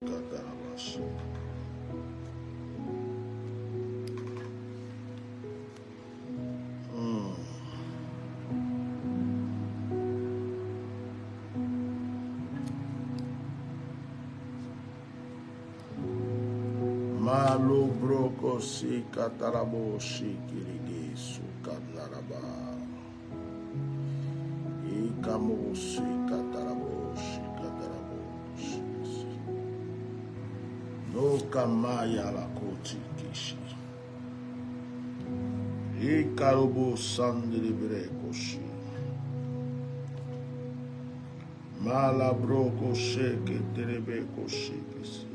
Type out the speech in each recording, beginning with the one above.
Katarabashi. Malo broko si kataraboshi kirigi su kataraba. Ikamoshi kataraboshi kataraboshi. No kamaya la koti kishi. Ikarobo sandere koshi. Mala broko sheke terebe koshi kisi.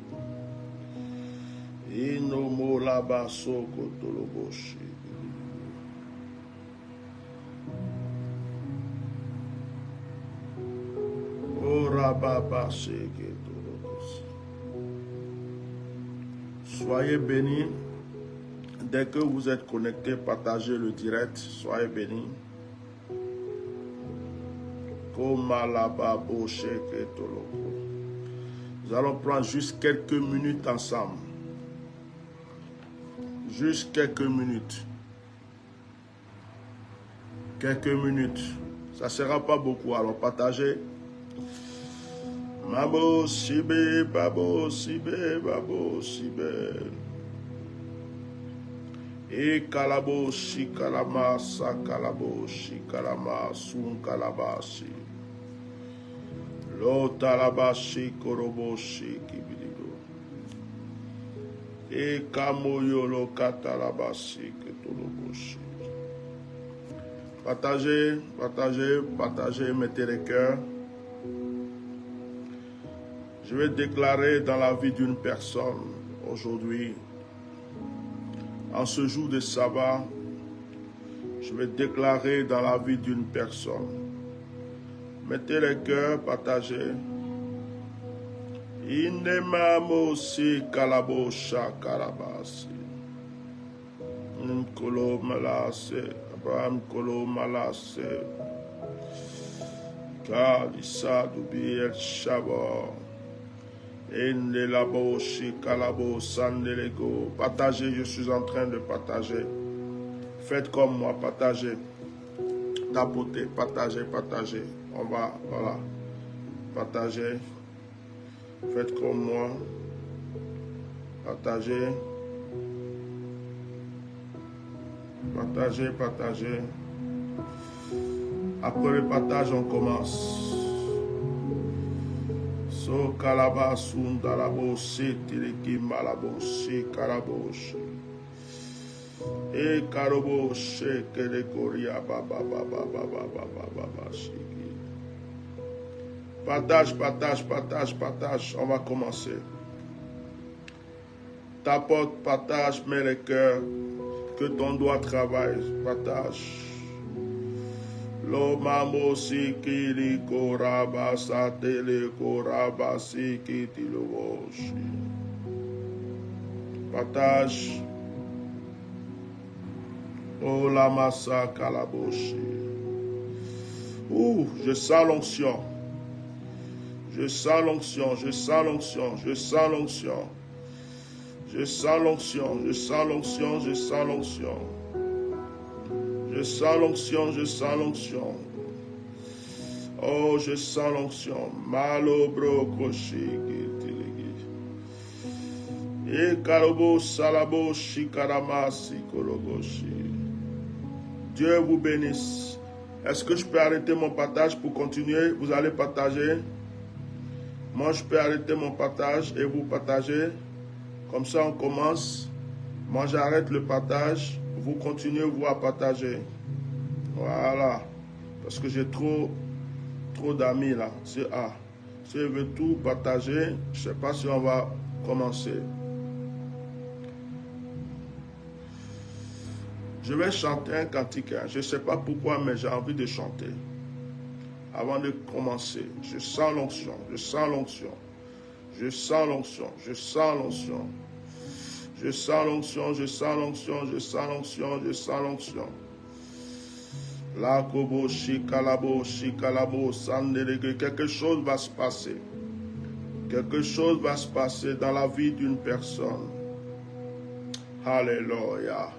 Ino mola baso kotoloboshi. Ora baba sheke toloboshi. Soyez bénis. Dès que vous êtes connectés, partagez le direct. Soyez bénis. Komalababo sheke tolobo. Nous allons prendre juste quelques minutes ensemble. Juste quelques minutes. Quelques minutes. Ça ne sera pas beaucoup. Alors partagez. Mabo sibe, babo sibe, babo sibe. E kalabo shi kalama sa kalabo shi kalama sun kalabashi. Lo talabashi koroboshi kibidigo. Et kamoyolo katalabashi ketoloboshi. Partagez, partagez, partagez, mettez les cœurs. Je vais déclarer dans la vie d'une personne aujourd'hui, en ce jour de sabbat, je vais déclarer dans la vie d'une personne. Mettez les cœurs, partagez. Inemamosi kalabosha kalabasi. Nkolo malase. Abraham kolo malase. Kalisa dubi el shabo. Indelaboshi kalabo sandelego. Partagez, je suis en train de partager. Faites comme moi, partagez. Tapotez, partagez, partagez. On va, voilà. Partagez. Faites comme moi. Partagez. Partagez, partagez. Après le partage, on commence. So kalabasun dalaboshi tiliki malaboshi karaboshi. E karoboshi kelekoria baba baba baba baba baba shiki. Partage, partage, partage, partage. On va commencer. Tapote, partage, mets les cœurs. Que ton doigt travaille. Partage. Lo mamo si kili koraba sa tele koraba si kiti loboshi. Partage. Oh la massa kalaboshi. Ouh, je sens l'onction. Je sens l'onction, je sens l'onction, je sens l'onction. Je sens l'onction, je sens l'onction, je sens l'onction. Je sens l'onction, je sens l'onction. Oh, je sens l'onction. Malo brokoshi kitiligi. E karobo salabo shikaramasi koloboshi. Dieu vous bénisse. Est-ce que je peux arrêter mon partage pour continuer? Vous allez partager. Moi, je peux arrêter mon partage et vous partagez. Comme ça, on commence. Moi, j'arrête le partage. Vous continuez, vous, à partager. Voilà. Parce que j'ai trop d'amis là. Si je veux tout partager, je ne sais pas si on va commencer. Je vais chanter un cantique. Je ne sais pas pourquoi, mais j'ai envie de chanter. Avant de commencer, je sens l'onction, je sens l'onction, je sens l'onction, je sens l'onction, je sens l'onction, je sens l'onction, je sens l'onction, je sens l'onction. La kobo shikalabo shikalabo sandelege, quelque chose va se passer. Quelque chose va se passer dans la vie d'une personne. Alléluia.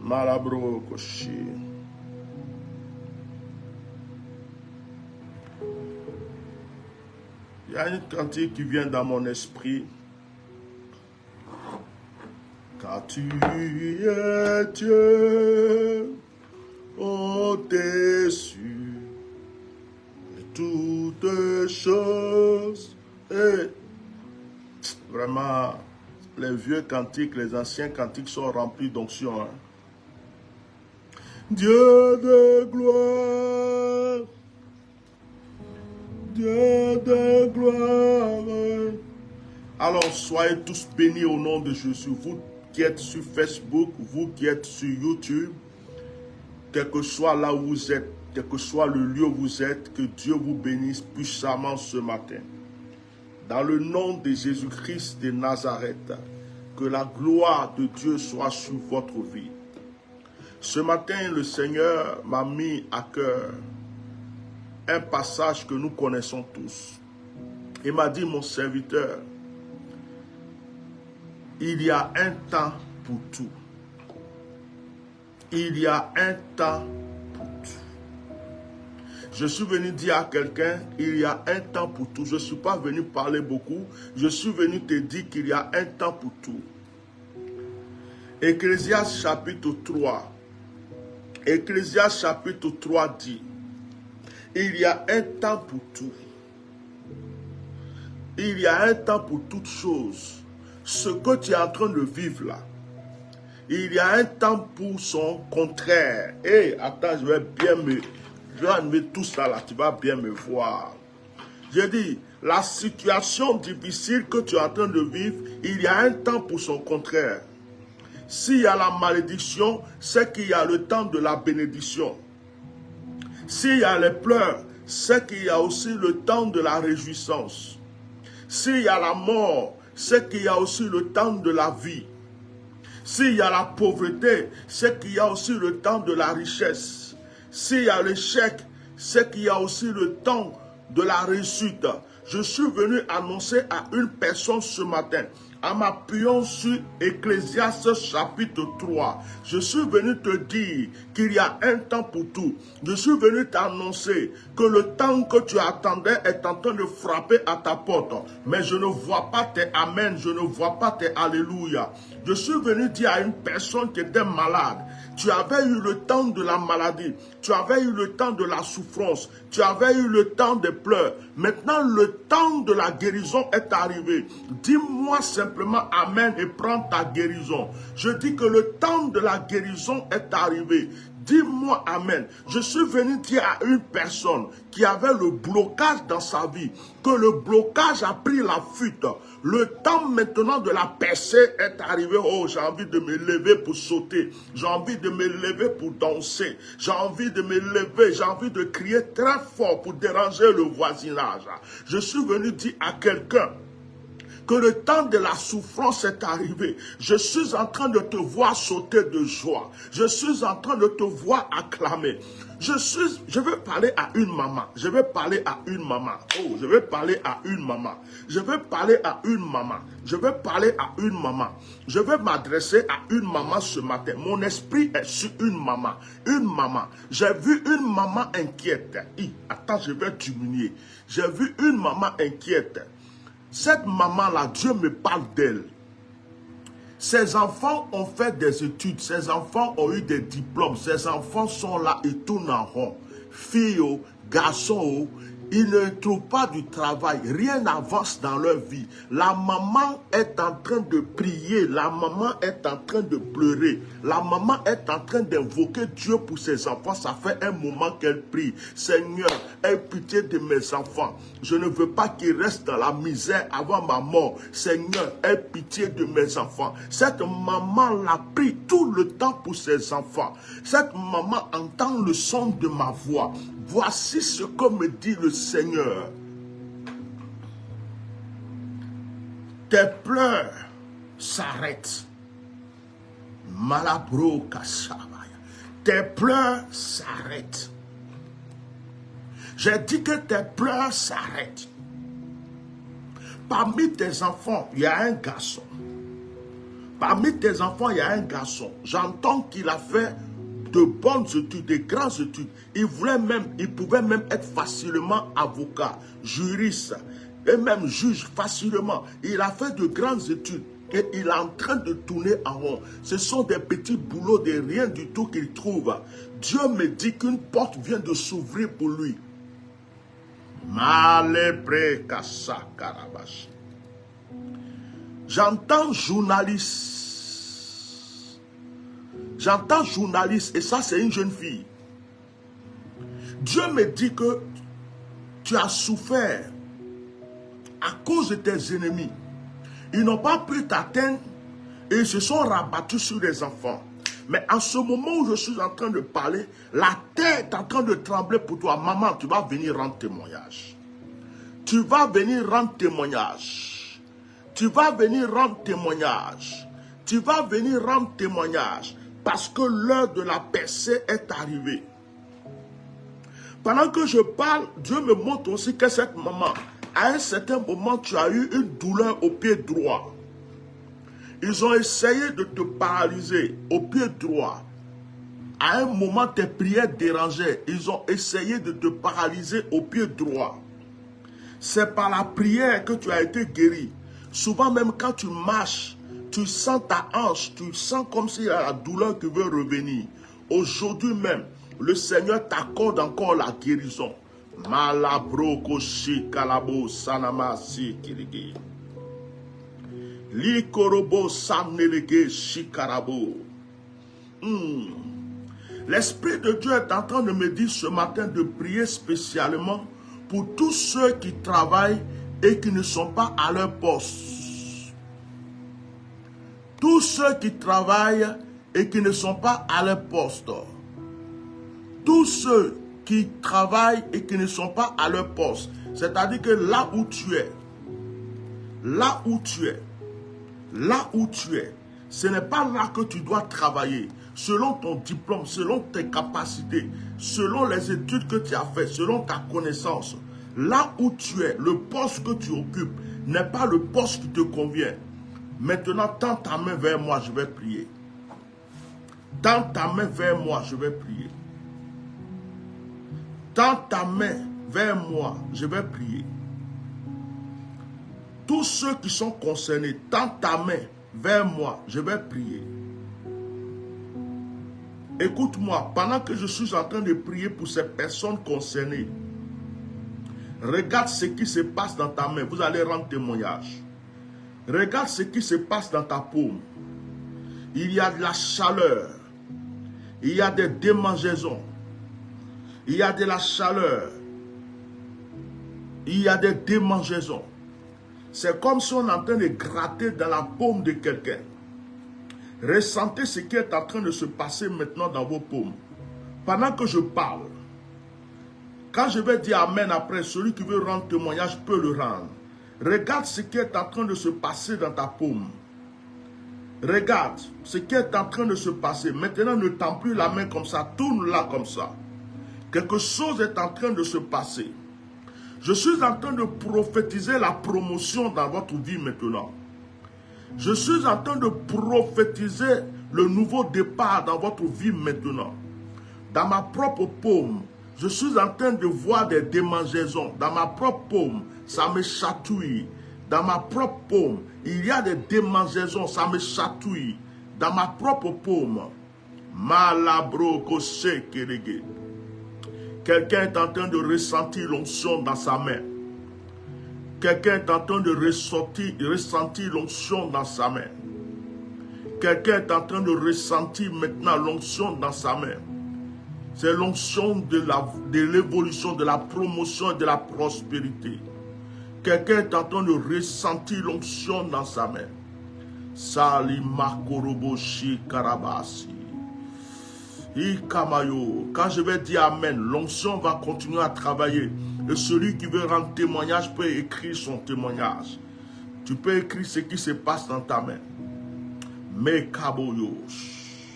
Malabro Koshi. Il y a une cantique qui vient dans mon esprit. Car tu es Dieu, au-dessus de toutes choses. Et vraiment, les vieux cantiques, les anciens cantiques sont remplis d'onction. Hein. Dieu de gloire, Dieu de gloire. Alors, soyez tous bénis au nom de Jésus. Vous qui êtes sur Facebook, vous qui êtes sur YouTube, quel que soit là où vous êtes, quel que soit le lieu où vous êtes, que Dieu vous bénisse puissamment ce matin. Dans le nom de Jésus-Christ de Nazareth, que la gloire de Dieu soit sur votre vie. Ce matin, le Seigneur m'a mis à cœur un passage que nous connaissons tous. Il m'a dit, mon serviteur, il y a un temps pour tout. Il y a un temps pour tout. Je suis venu dire à quelqu'un, il y a un temps pour tout. Je ne suis pas venu parler beaucoup. Je suis venu te dire qu'il y a un temps pour tout. Ecclésiaste chapitre 3. Ecclésiaste chapitre 3 dit, il y a un temps pour tout. Il y a un temps pour toutes choses. Ce que tu es en train de vivre là, il y a un temps pour son contraire. Hé, attends, je vais enlever tout ça là, tu vas bien me voir. Je dis, la situation difficile que tu es en train de vivre, il y a un temps pour son contraire. S'il y a la malédiction, c'est qu'il y a le temps de la bénédiction. S'il y a les pleurs, c'est qu'il y a aussi le temps de la réjouissance. S'il y a la mort, c'est qu'il y a aussi le temps de la vie. S'il y a la pauvreté, c'est qu'il y a aussi le temps de la richesse. S'il y a l'échec, c'est qu'il y a aussi le temps de la réussite. Je suis venu annoncer à une personne ce matin, en m'appuyant sur Ecclésiaste chapitre 3. Je suis venu te dire qu'il y a un temps pour tout. Je suis venu t'annoncer que le temps que tu attendais est en train de frapper à ta porte. Mais je ne vois pas tes amen, je ne vois pas tes alléluia. Je suis venu dire à une personne qui était malade, tu avais eu le temps de la maladie, tu avais eu le temps de la souffrance, tu avais eu le temps des pleurs. Maintenant, le temps de la guérison est arrivé. Dis-moi simplement amen et prends ta guérison. Je dis que le temps de la guérison est arrivé. Dis-moi amen. Je suis venu dire à une personne qui avait le blocage dans sa vie, que le blocage a pris la fuite. Le temps maintenant de la percée est arrivé. Oh, j'ai envie de me lever pour sauter. J'ai envie de me lever pour danser. J'ai envie de me lever. J'ai envie de crier très fort pour déranger le voisinage. Je suis venu dire à quelqu'un que le temps de la souffrance est arrivé. Je suis en train de te voir sauter de joie. Je suis en train de te voir acclamer. Je vais parler à une maman. Je vais parler à une maman. Oh, je vais parler à une maman. Je vais parler à une maman. Je vais parler à une maman. Je vais m'adresser à une maman ce matin. Mon esprit est sur une maman. Une maman. J'ai vu une maman inquiète. Attends, je vais diminuer. J'ai vu une maman inquiète. Cette maman-là, Dieu me parle d'elle. Ses enfants ont fait des études, ses enfants ont eu des diplômes, ses enfants sont là et tournent en rond. Filles, garçons, ils ne trouvent pas du travail, rien n'avance dans leur vie. La maman est en train de prier, la maman est en train de pleurer, la maman est en train d'invoquer Dieu pour ses enfants. Ça fait un moment qu'elle prie. Seigneur, aie pitié de mes enfants. Je ne veux pas qu'ils restent dans la misère avant ma mort. Seigneur, aie pitié de mes enfants. Cette maman-là prie tout le temps pour ses enfants. Cette maman entend le son de ma voix. Voici ce que me dit le Seigneur. Tes pleurs s'arrêtent. Malabro Kashabaya. Tes pleurs s'arrêtent. J'ai dit que tes pleurs s'arrêtent. Parmi tes enfants, il y a un garçon. Parmi tes enfants, il y a un garçon. J'entends qu'il a fait de bonnes études, de grandes études. Il pouvait même être facilement avocat, juriste, et même juge facilement. Il a fait de grandes études. Et il est en train de tourner en rond. Ce sont des petits boulots de rien du tout qu'il trouve. Dieu me dit qu'une porte vient de s'ouvrir pour lui. J'entends journaliste. J'entends journaliste et ça c'est une jeune fille. Dieu me dit que tu as souffert à cause de tes ennemis. Ils n'ont pas pu t'atteindre et ils se sont rabattus sur les enfants. Mais en ce moment où je suis en train de parler, la terre est en train de trembler pour toi. Maman, tu vas venir rendre témoignage. Tu vas venir rendre témoignage. Tu vas venir rendre témoignage. Tu vas venir rendre témoignage. Parce que l'heure de la percée est arrivée. Pendant que je parle, Dieu me montre aussi que cette maman, à un certain moment, tu as eu une douleur au pied droit. Ils ont essayé de te paralyser au pied droit. À un moment, tes prières dérangeaient. Ils ont essayé de te paralyser au pied droit. C'est par la prière que tu as été guéri. Souvent même quand tu marches, tu sens ta hanche, tu sens comme s'il y a la douleur qui veut revenir. Aujourd'hui même, le Seigneur t'accorde encore la guérison. Malabroko shikalabo sanama sikirigi. Likorobo sanelege shikarabo. L'Esprit de Dieu est en train de me dire ce matin de prier spécialement pour tous ceux qui travaillent et qui ne sont pas à leur poste. Tous ceux qui travaillent et qui ne sont pas à leur poste. Tous ceux qui travaillent et qui ne sont pas à leur poste. C'est-à-dire que là où tu es, ce n'est pas là que tu dois travailler. Selon ton diplôme, selon tes capacités, selon les études que tu as faites, selon ta connaissance. Là où tu es, le poste que tu occupes n'est pas le poste qui te convient. Maintenant, tends ta main vers moi, je vais prier. Tends ta main vers moi, je vais prier. Tends ta main vers moi, je vais prier. Tous ceux qui sont concernés, tends ta main vers moi, je vais prier. Écoute-moi, pendant que je suis en train de prier pour ces personnes concernées, regarde ce qui se passe dans ta main, vous allez rendre témoignage. Regarde ce qui se passe dans ta paume. Il y a de la chaleur, il y a des démangeaisons, il y a de la chaleur, il y a des démangeaisons. C'est comme si on est en train de gratter dans la paume de quelqu'un. Ressentez ce qui est en train de se passer maintenant dans vos paumes. Pendant que je parle, quand je vais dire Amen après, celui qui veut rendre témoignage peut le rendre. Regarde ce qui est en train de se passer dans ta paume. Regarde ce qui est en train de se passer. Maintenant, ne tends plus la main comme ça, tourne-la comme ça. Quelque chose est en train de se passer. Je suis en train de prophétiser la promotion dans votre vie maintenant. Je suis en train de prophétiser le nouveau départ dans votre vie maintenant. Dans ma propre paume, je suis en train de voir des démangeaisons. Dans ma propre paume, ça me chatouille. Dans ma propre paume, il y a des démangeaisons, ça me chatouille. Dans ma propre paume, malabroko shekerege. Quelqu'un est en train de ressentir l'onction dans sa main. Quelqu'un est en train de ressentir l'onction dans sa main. Quelqu'un est en train de ressentir maintenant l'onction dans sa main. C'est l'onction de l'évolution, de la promotion et de la prospérité. Quelqu'un est en train de ressentir l'onction dans sa main. Sali makoroboshi karabasi. Quand je vais dire Amen, l'onction va continuer à travailler. Et celui qui veut rendre témoignage peut écrire son témoignage. Tu peux écrire ce qui se passe dans ta main. Mekaboyosh.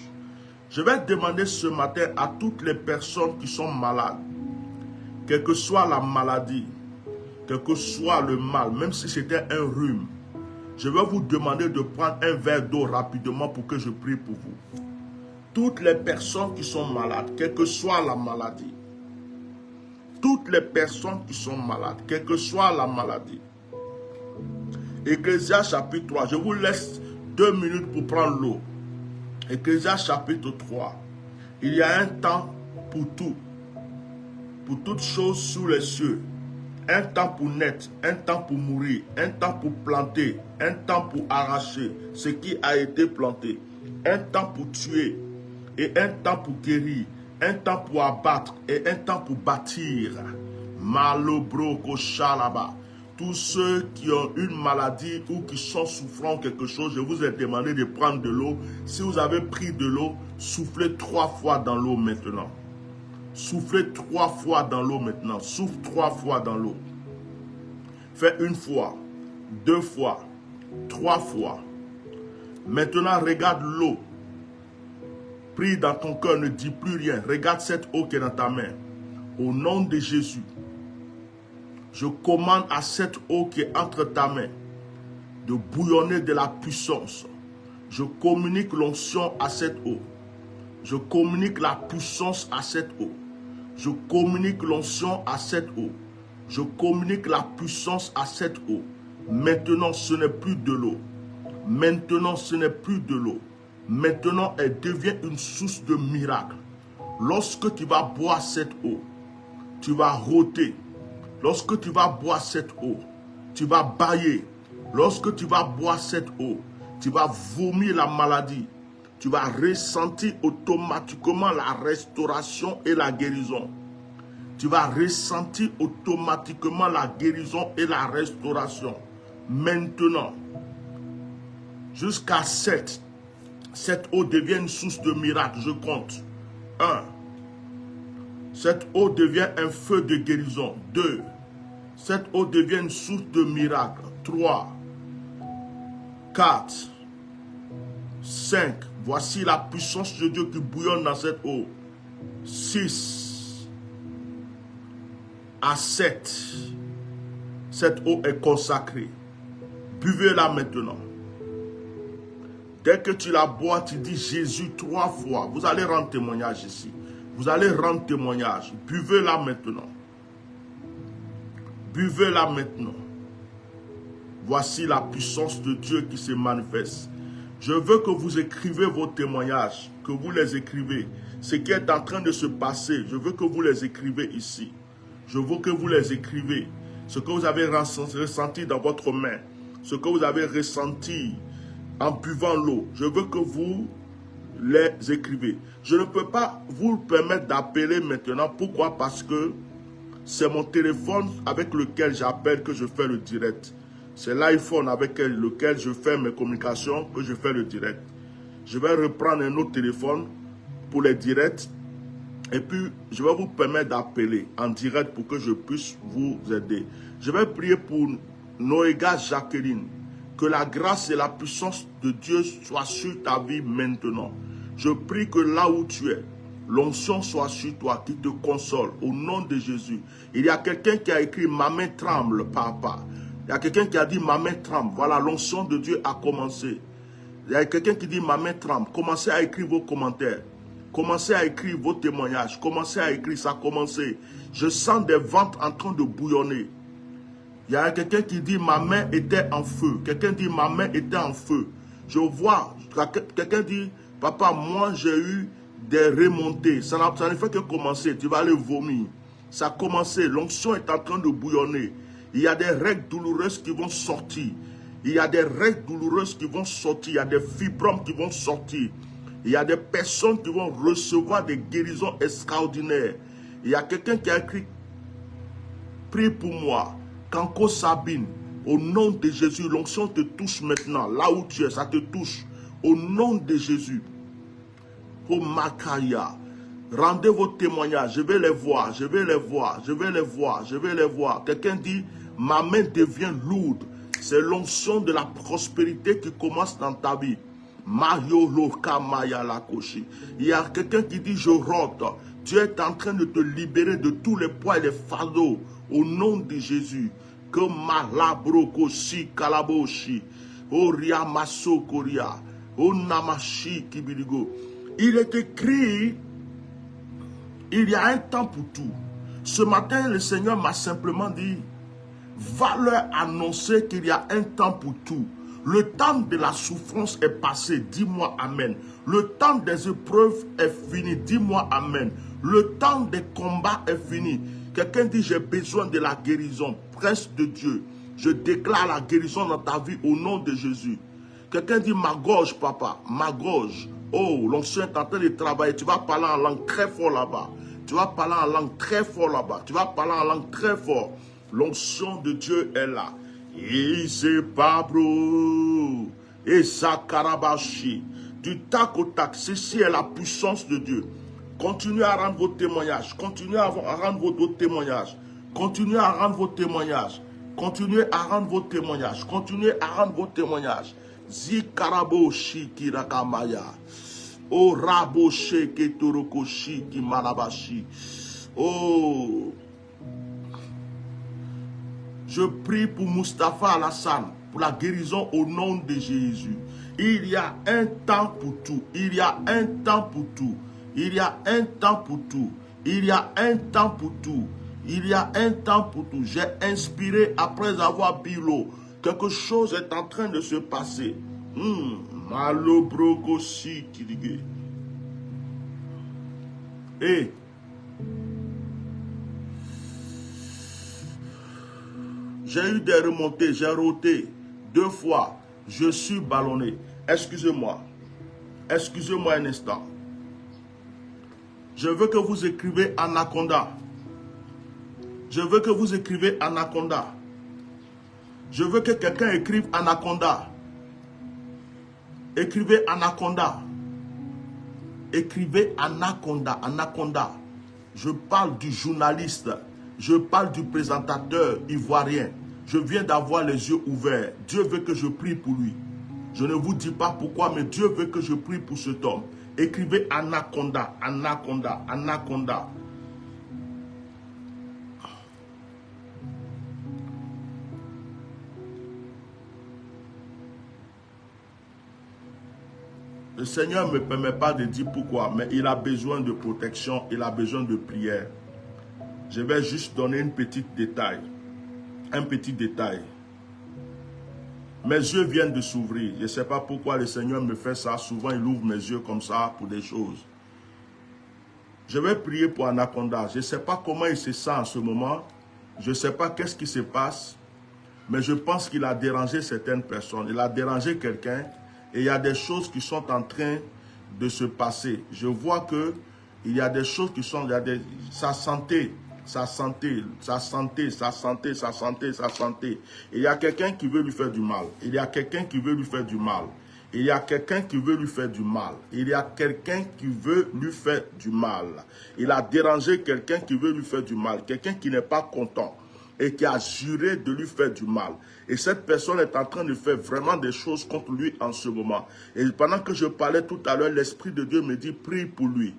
Je vais demander ce matin à toutes les personnes qui sont malades, quelle que soit la maladie, quel que soit le mal, même si c'était un rhume, je vais vous demander de prendre un verre d'eau rapidement pour que je prie pour vous. Toutes les personnes qui sont malades, quelle que soit la maladie, toutes les personnes qui sont malades, quelle que soit la maladie. Ecclésiaste chapitre 3, je vous laisse 2 minutes pour prendre l'eau. Ecclésiaste chapitre 3, il y a un temps pour tout, pour toutes choses sous les cieux. Un temps pour naître, un temps pour mourir, un temps pour planter, un temps pour arracher ce qui a été planté, un temps pour tuer et un temps pour guérir, un temps pour abattre et un temps pour bâtir. Malobro koshalaba. Tous ceux qui ont une maladie ou qui sont souffrant quelque chose, je vous ai demandé de prendre de l'eau. Si vous avez pris de l'eau, soufflez 3 fois dans l'eau maintenant. Soufflez 3 fois dans l'eau maintenant. Souffle 3 fois dans l'eau. Fais 1 fois, 2 fois, 3 fois. Maintenant, regarde l'eau. Prie dans ton cœur, ne dis plus rien. Regarde cette eau qui est dans ta main. Au nom de Jésus, je commande à cette eau qui est entre ta main de bouillonner de la puissance. Je communique l'onction à cette eau. Je communique la puissance à cette eau. Je communique l'onction à cette eau. Je communique la puissance à cette eau. Maintenant, ce n'est plus de l'eau. Maintenant, ce n'est plus de l'eau. Maintenant, elle devient une source de miracle. Lorsque tu vas boire cette eau, tu vas rôter. Lorsque tu vas boire cette eau, tu vas bâiller. Lorsque tu vas boire cette eau, tu vas vomir la maladie. Tu vas ressentir automatiquement la restauration et la guérison. Tu vas ressentir automatiquement la guérison et la restauration. Maintenant, jusqu'à 7, cette eau devient une source de miracle. Je compte. 1. Cette eau devient un feu de guérison. 2. Cette eau devient une source de miracle. 3. 4. 5. Voici la puissance de Dieu qui bouillonne dans cette eau. 6. À 7. Cette eau est consacrée. Buvez-la maintenant. Dès que tu la bois, tu dis Jésus 3 fois. Vous allez rendre témoignage ici. Vous allez rendre témoignage. Buvez-la maintenant. Buvez-la maintenant. Voici la puissance de Dieu qui se manifeste. Je veux que vous écrivez vos témoignages, que vous les écrivez. Ce qui est en train de se passer, je veux que vous les écrivez ici. Je veux que vous les écrivez. Ce que vous avez ressenti dans votre main, ce que vous avez ressenti en buvant l'eau, je veux que vous les écrivez. Je ne peux pas vous permettre d'appeler maintenant. Pourquoi? Parce que c'est mon téléphone avec lequel j'appelle que je fais le direct. C'est l'iPhone avec lequel je fais mes communications que je fais le direct. Je vais reprendre un autre téléphone pour les directs. Et puis, je vais vous permettre d'appeler en direct pour que je puisse vous aider. Je vais prier pour Noéga Jacqueline. Que la grâce et la puissance de Dieu soient sur ta vie maintenant. Je prie que là où tu es, l'onction soit sur toi, qui te console au nom de Jésus. Il y a quelqu'un qui a écrit « Ma main tremble, papa ». Il y a quelqu'un qui a dit « Ma main tremble ». Voilà, l'onction de Dieu a commencé. Il y a quelqu'un qui dit « Ma main tremble ». Commencez à écrire vos commentaires. Commencez à écrire vos témoignages. Commencez à écrire, ça a commencé. Je sens des ventres en train de bouillonner. Il y a quelqu'un qui dit « Ma main était en feu ». Quelqu'un dit « Ma main était en feu ». Je vois, quelqu'un dit « Papa, moi j'ai eu des remontées. Ça ne fait que commencer. Tu vas aller vomir. » Ça a commencé. L'onction est en train de bouillonner. Il y a des règles douloureuses qui vont sortir. Il y a des règles douloureuses qui vont sortir. Il y a des fibromes qui vont sortir. Il y a des personnes qui vont recevoir des guérisons extraordinaires. Il y a quelqu'un qui a écrit « Prie pour moi ». Kanko Sabine, au nom de Jésus, l'onction te touche maintenant. Là où tu es, ça te touche. Au nom de Jésus. Oh Makaya. Rendez vos témoignages. Je vais les voir. Je vais les voir. Je vais les voir. Je vais les voir. Quelqu'un dit, ma main devient lourde. C'est l'onction de la prospérité qui commence dans ta vie. Mario Loka Maya Lakoshi. Il y a quelqu'un qui dit, je rote. Dieu est en train de te libérer de tous les poids et les fardeaux. Au nom de Jésus. que malabroko si kalaboshi, oria masokoria, onamashi kibiligo. Il est écrit, il y a un temps pour tout. Ce matin, le Seigneur m'a simplement dit, va leur annoncer qu'il y a un temps pour tout. Le temps de la souffrance est passé, dis-moi amen. Le temps des épreuves est fini, dis-moi amen. Le temps des combats est fini. Quelqu'un dit, j'ai besoin de la guérison. Prince de Dieu, je déclare la guérison dans ta vie au nom de Jésus. Quelqu'un dit, ma gorge, papa, ma gorge. Oh, l'onction est en train de travailler. Tu vas parler en langue très fort là-bas. Tu vas parler en langue très fort là-bas. Tu vas parler en langue très fort. L'onction de Dieu est là. Et c'est pas bro. Et ça karabashi. Du tac au tac. Ceci est la puissance de Dieu. Continuez à rendre vos témoignages. Continuez à rendre vos témoignages. Continuez à rendre vos témoignages. Continuez à rendre vos témoignages. Continuez à rendre vos témoignages. Zikaraboshi kirakamaya. Oh raboshe ketorokoshi kimarabashi. Oh. Je prie pour Mustapha Alassane, pour la guérison au nom de Jésus. Il y a un temps pour tout. Il y a un temps pour tout. Il y a un temps pour tout. Il y a un temps pour tout. Il y a un temps pour tout. J'ai inspiré après avoir bu l'eau. Quelque chose est en train de se passer. Malobrogosi kilige. Et j'ai eu des remontées, j'ai roté 2 fois. Je suis ballonné. Excusez-moi. Excusez-moi un instant. Je veux que vous écrivez Anaconda. Je veux que vous écrivez Anaconda. Je veux que quelqu'un écrive Anaconda. Écrivez Anaconda. Écrivez Anaconda. Anaconda. Je parle du journaliste. Je parle du présentateur ivoirien. Je viens d'avoir les yeux ouverts. Dieu veut que je prie pour lui. Je ne vous dis pas pourquoi, mais Dieu veut que je prie pour cet homme. Écrivez Anaconda, Anaconda, Anaconda. Le Seigneur ne me permet pas de dire pourquoi, mais il a besoin de protection, il a besoin de prière. Je vais juste donner un petit détail. Un petit détail. Mes yeux viennent de s'ouvrir. Je ne sais pas pourquoi le Seigneur me fait ça. Souvent, il ouvre mes yeux comme ça pour des choses. Je vais prier pour Anaconda. Je ne sais pas comment il se sent en ce moment. Je ne sais pas qu'est-ce qui se passe. Mais je pense qu'il a dérangé certaines personnes. Il a dérangé quelqu'un. Et il y a des choses qui sont en train de se passer. Je vois que il y a des choses qui sont... sa santé. Et il y a quelqu'un qui veut lui faire du mal. Il y a quelqu'un qui veut lui faire du mal. Il y a quelqu'un qui veut lui faire du mal. Il y a quelqu'un qui veut lui faire du mal. Il a dérangé quelqu'un qui veut lui faire du mal. Quelqu'un qui n'est pas content et qui a juré de lui faire du mal. Et cette personne est en train de faire vraiment des choses contre lui en ce moment. Et pendant que je parlais tout à l'heure, l'Esprit de Dieu me dit, prie pour lui.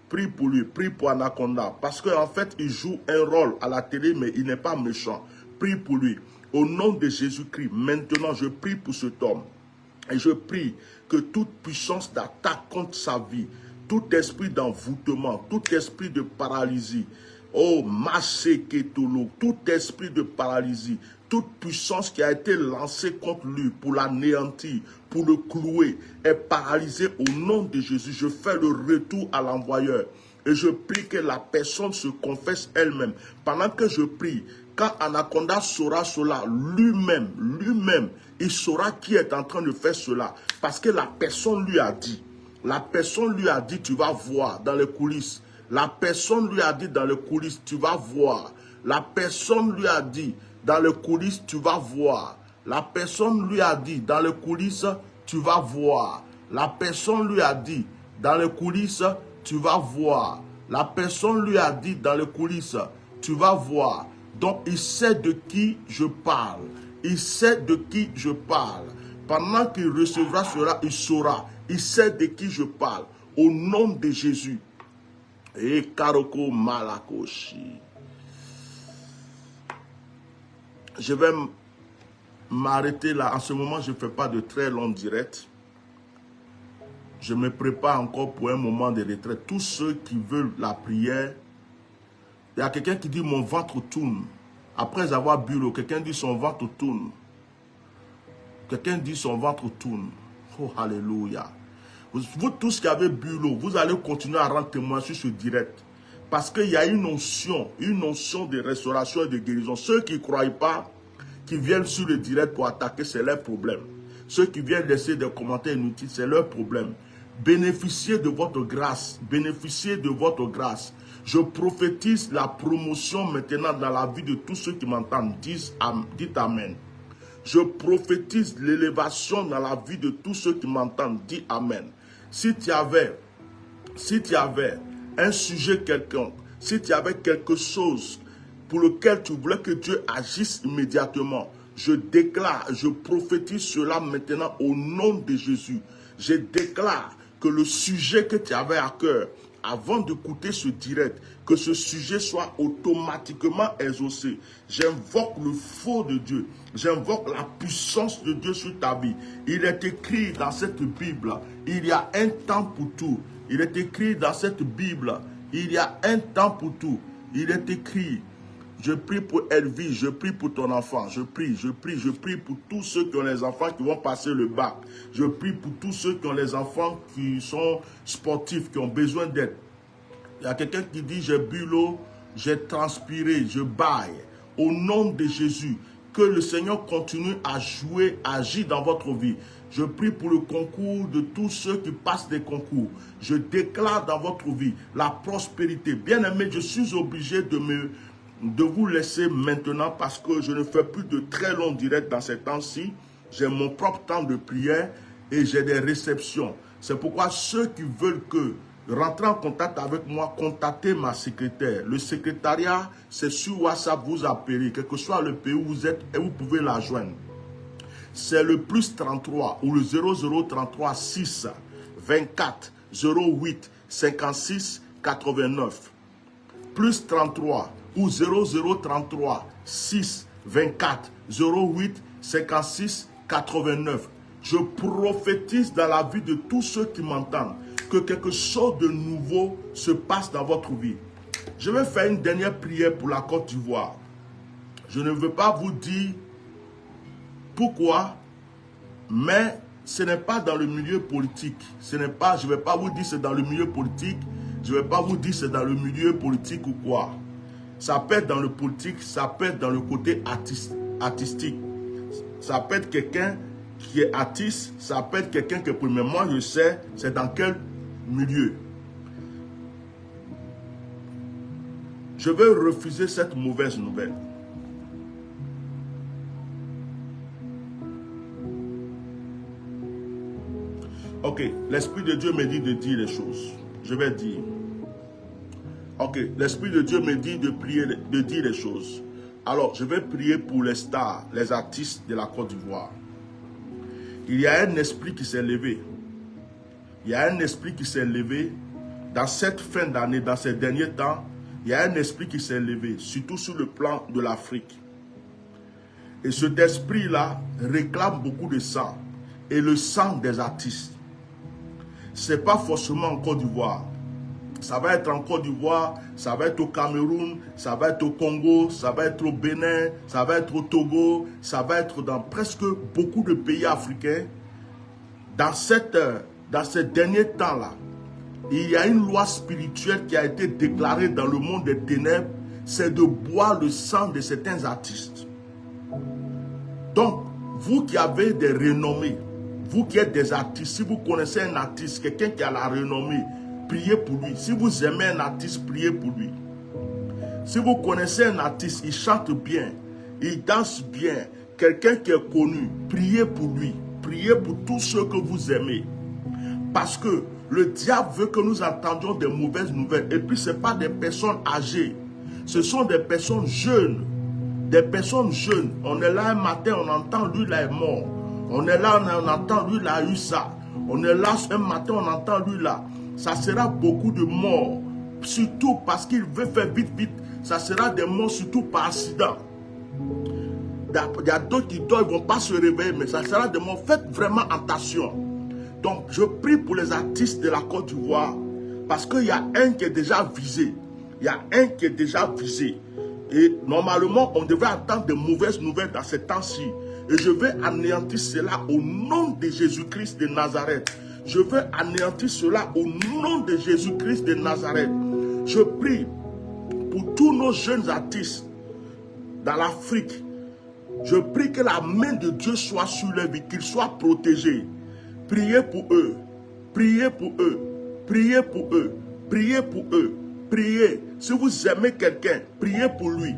Prie pour lui, prie pour Anaconda. Parce qu'en fait, il joue un rôle à la télé, mais il n'est pas méchant. Prie pour lui. Au nom de Jésus-Christ, maintenant, je prie pour cet homme. Et je prie que toute puissance d'attaque contre sa vie, tout esprit d'envoûtement, tout esprit de paralysie, oh, Maseketolo, tout esprit de paralysie, toute puissance qui a été lancée contre lui pour l'anéantir, pour le clouer, est paralysée au nom de Jésus. Je fais le retour à l'envoyeur. Et je prie que la personne se confesse elle-même. Pendant que je prie, quand Anaconda saura cela, lui-même, il saura qui est en train de faire cela. Parce que la personne lui a dit. La personne lui a dit, tu vas voir dans les coulisses. La personne lui a dit dans les coulisses, tu vas voir. La personne lui a dit, dans les coulisses, tu vas voir. La personne lui a dit, dans les coulisses, tu vas voir. La personne lui a dit, dans les coulisses, tu vas voir. La personne lui a dit, dans les coulisses, tu vas voir. Donc, il sait de qui je parle. Il sait de qui je parle. Pendant qu'il recevra cela, il saura. Il sait de qui je parle. Au nom de Jésus. Et Karoko Malakoshi. Je vais m'arrêter là. En ce moment, je ne fais pas de très long direct. Je me prépare encore pour un moment de retraite. Tous ceux qui veulent la prière, il y a quelqu'un qui dit mon ventre tourne. Après avoir bu l'eau, quelqu'un dit son ventre tourne. Quelqu'un dit son ventre tourne. Oh, alléluia. Vous tous qui avez bu l'eau, vous allez continuer à rendre témoin sur ce direct. Parce qu'il y a une onction de restauration et de guérison. Ceux qui ne croient pas, qui viennent sur le direct pour attaquer, c'est leur problème. Ceux qui viennent laisser des commentaires inutiles, c'est leur problème. Bénéficiez de votre grâce. Bénéficiez de votre grâce. Je prophétise la promotion maintenant dans la vie de tous ceux qui m'entendent. Dites Amen. Je prophétise l'élévation dans la vie de tous ceux qui m'entendent. Dis Amen. Si tu avais un sujet quelconque, si tu avais quelque chose pour lequel tu voulais que Dieu agisse immédiatement, je déclare, je prophétise cela maintenant au nom de Jésus. Je déclare que le sujet que tu avais à cœur, avant d'écouter ce direct, que ce sujet soit automatiquement exaucé. J'invoque le feu de Dieu. J'invoque la puissance de Dieu sur ta vie. Il est écrit dans cette Bible, il y a un temps pour tout. Il est écrit dans cette Bible, il y a un temps pour tout. Il est écrit, je prie pour Elvie, je prie pour ton enfant, je prie pour tous ceux qui ont les enfants qui vont passer le bac. Je prie pour tous ceux qui ont les enfants qui sont sportifs, qui ont besoin d'aide. Il y a quelqu'un qui dit, j'ai bu l'eau, j'ai transpiré, je baille. Au nom de Jésus, que le Seigneur continue à jouer, à agir dans votre vie. Je prie pour le concours de tous ceux qui passent des concours. Je déclare dans votre vie la prospérité. Bien-aimé, je suis obligé de vous laisser maintenant parce que je ne fais plus de très longs directs dans ces temps-ci. J'ai mon propre temps de prière et j'ai des réceptions. C'est pourquoi ceux qui veulent rentrer en contact avec moi, contactez ma secrétaire. Le secrétariat, c'est sur WhatsApp, vous appelez, quel que soit le pays où vous êtes, et vous pouvez la joindre. C'est le plus 33 ou le 0033 6 24 08 56 89. Plus 33 ou 0033 6 24 08 56 89. Je prophétise dans la vie de tous ceux qui m'entendent que quelque chose de nouveau se passe dans votre vie. Je vais faire une dernière prière pour la Côte d'Ivoire. Je ne veux pas vous dire pourquoi, mais ce n'est pas dans le milieu politique. Je ne vais pas vous dire c'est dans le milieu politique. Je ne vais pas vous dire c'est dans le milieu politique ou quoi. Ça peut être dans le politique, ça peut être dans le côté artistique. Ça peut être quelqu'un qui est artiste, ça peut être quelqu'un que pour moi je sais c'est dans quel milieu. Je vais refuser cette mauvaise nouvelle. Ok, l'Esprit de Dieu me dit de dire les choses. Je vais dire. Ok, l'Esprit de Dieu me dit de prier, de dire les choses. Alors, je vais prier pour les stars, les artistes de la Côte d'Ivoire. Il y a un esprit qui s'est levé. Il y a un esprit qui s'est levé dans cette fin d'année, dans ces derniers temps. Il y a un esprit qui s'est levé, surtout sur le plan de l'Afrique. Et cet esprit-là réclame beaucoup de sang. Et le sang des artistes. Ce n'est pas forcément en Côte d'Ivoire. Ça va être en Côte d'Ivoire, ça va être au Cameroun, ça va être au Congo, ça va être au Bénin, ça va être au Togo, ça va être dans presque beaucoup de pays africains. Dans ces derniers temps-là, il y a une loi spirituelle qui a été déclarée dans le monde des ténèbres, c'est de boire le sang de certains artistes. Donc, vous qui avez des renommées, vous qui êtes des artistes, si vous connaissez un artiste, quelqu'un qui a la renommée, priez pour lui. Si vous aimez un artiste, priez pour lui. Si vous connaissez un artiste, il chante bien, il danse bien, quelqu'un qui est connu, priez pour lui. Priez pour tous ceux que vous aimez. Parce que le diable veut que nous entendions des mauvaises nouvelles. Et puis, ce n'est pas des personnes âgées. Ce sont des personnes jeunes. Des personnes jeunes. On est là un matin, on entend lui là est mort. On est là, on entend lui là a eu ça. On est là un matin, on entend lui là. Ça sera beaucoup de morts. Surtout parce qu'il veut faire vite, vite. Ça sera des morts surtout par accident. Il y a d'autres qui dorment, ils ne vont pas se réveiller, mais ça sera de mon fait vraiment attention. Donc, je prie pour les artistes de la Côte d'Ivoire, parce qu'il y a un qui est déjà visé. Il y a un qui est déjà visé. Et normalement, on devrait attendre de mauvaises nouvelles dans ces temps-ci. Et je vais anéantir cela au nom de Jésus-Christ de Nazareth. Je veux anéantir cela au nom de Jésus-Christ de Nazareth. Je prie pour tous nos jeunes artistes dans l'Afrique. Je prie que la main de Dieu soit sur leur vie, qu'ils soient protégés. Priez pour eux. Priez pour eux. Priez pour eux. Priez pour eux. Priez. Si vous aimez quelqu'un, priez pour lui.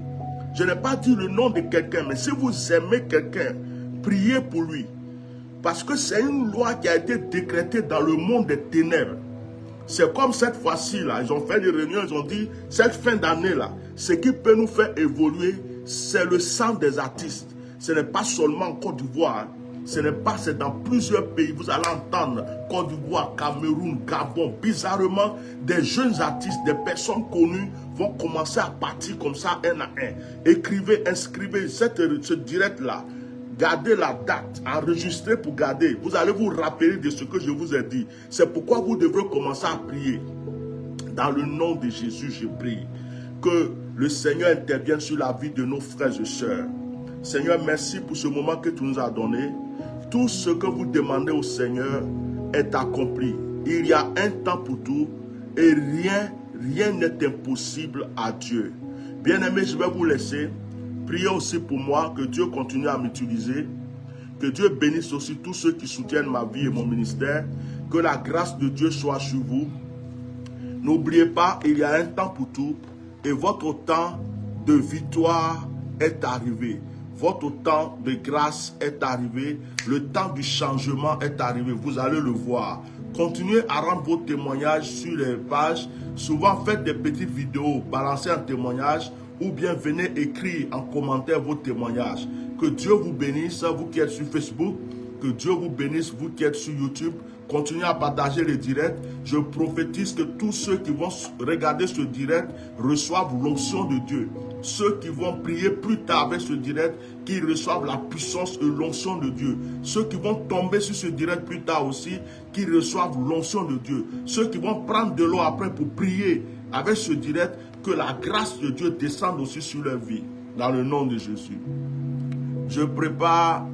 Je n'ai pas dit le nom de quelqu'un, mais si vous aimez quelqu'un, priez pour lui. Parce que c'est une loi qui a été décrétée dans le monde des ténèbres. C'est comme cette fois-ci, là, ils ont fait des réunions, ils ont dit, cette fin d'année-là, ce qui peut nous faire évoluer, c'est le sang des artistes. Ce n'est pas seulement en Côte d'Ivoire, c'est dans plusieurs pays. Vous allez entendre Côte d'Ivoire, Cameroun, Gabon. Bizarrement, des jeunes artistes, des personnes connues vont commencer à partir comme ça, un à un. Écrivez, inscrivez ce direct-là. Gardez la date, enregistrez pour garder. Vous allez vous rappeler de ce que je vous ai dit. C'est pourquoi vous devrez commencer à prier. Dans le nom de Jésus, je prie que le Seigneur intervienne sur la vie de nos frères et sœurs. Seigneur, merci pour ce moment que tu nous as donné. Tout ce que vous demandez au Seigneur est accompli. Il y a un temps pour tout et rien n'est impossible à Dieu. Bien-aimés, je vais vous laisser. Priez aussi pour moi, que Dieu continue à m'utiliser. Que Dieu bénisse aussi tous ceux qui soutiennent ma vie et mon ministère. Que la grâce de Dieu soit sur vous. N'oubliez pas, il y a un temps pour tout. Et votre temps de victoire est arrivé. Votre temps de grâce est arrivé. Le temps du changement est arrivé. Vous allez le voir. Continuez à rendre vos témoignages sur les pages. Souvent, faites des petites vidéos, balancez un témoignage. Ou bien venez écrire en commentaire vos témoignages. Que Dieu vous bénisse, vous qui êtes sur Facebook. Que Dieu vous bénisse, vous qui êtes sur YouTube. Continuez à partager les directs. Je prophétise que tous ceux qui vont regarder ce direct reçoivent l'onction de Dieu. Ceux qui vont prier plus tard avec ce direct, qu'ils reçoivent la puissance et l'onction de Dieu. Ceux qui vont tomber sur ce direct plus tard aussi, qu'ils reçoivent l'onction de Dieu. Ceux qui vont prendre de l'eau après pour prier avec ce direct, que la grâce de Dieu descende aussi sur leur vie, dans le nom de Jésus. Je prépare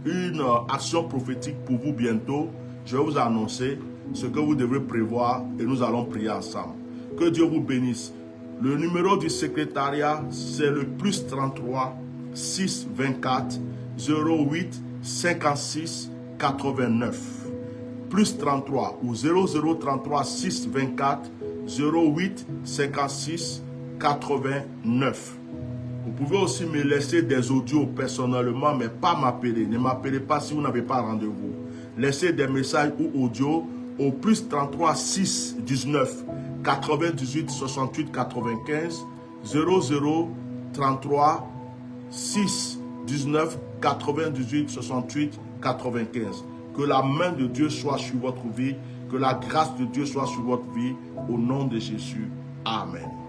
une action prophétique pour vous bientôt. Je vais vous annoncer ce que vous devrez prévoir et nous allons prier ensemble. Que Dieu vous bénisse. Le numéro du secrétariat, c'est le plus 33 6 24 08 56 89. Plus 33 ou 0033 6 24 08 56 89. Vous pouvez aussi me laisser des audios personnellement, mais pas m'appeler. Ne m'appelez pas si vous n'avez pas rendez-vous. Laissez des messages ou audios au plus 33 6 19 98 68 95 00 33 6 19 98 68 95. Que la main de Dieu soit sur votre vie. Que la grâce de Dieu soit sur votre vie. Au nom de Jésus. Amen.